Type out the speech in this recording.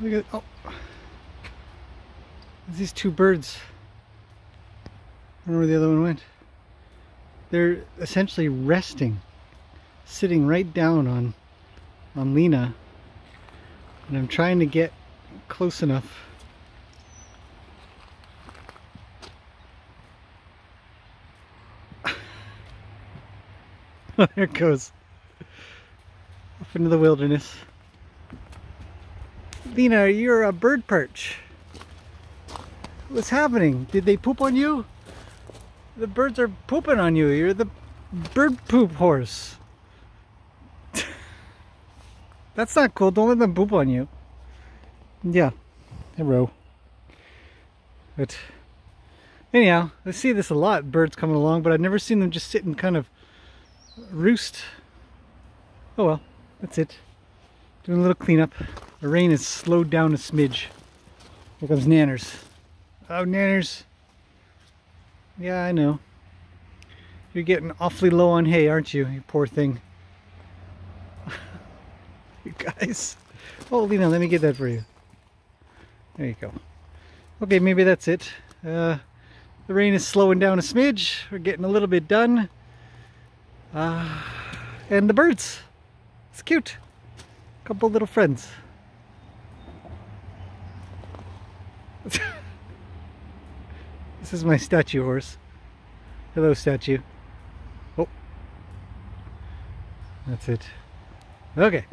Look at, oh, there's these two birds. I don't know where the other one went. They're essentially resting, sitting right down on Lena, and I'm trying to get close enough. There it goes, off into the wilderness. Lena, you're a bird perch. What's happening? Did they poop on you? The birds are pooping on you. You're the bird poop horse. That's not cool. Don't let them poop on you. Yeah, hello. But anyhow, I see this a lot, birds coming along, but I've never seen them just sit and kind of roost. Oh well, that's it. Doing a little cleanup. The rain has slowed down a smidge. Here comes Nanners. Oh, Nanners. Yeah, I know. You're getting awfully low on hay, aren't you? You poor thing. You guys. Oh, Lena, let me get that for you. There you go. Okay, maybe that's it. The rain is slowing down a smidge. We're getting a little bit done. And the birds. It's cute. Couple little friends. This is my statue horse. Hello, statue. Oh. That's it. Okay.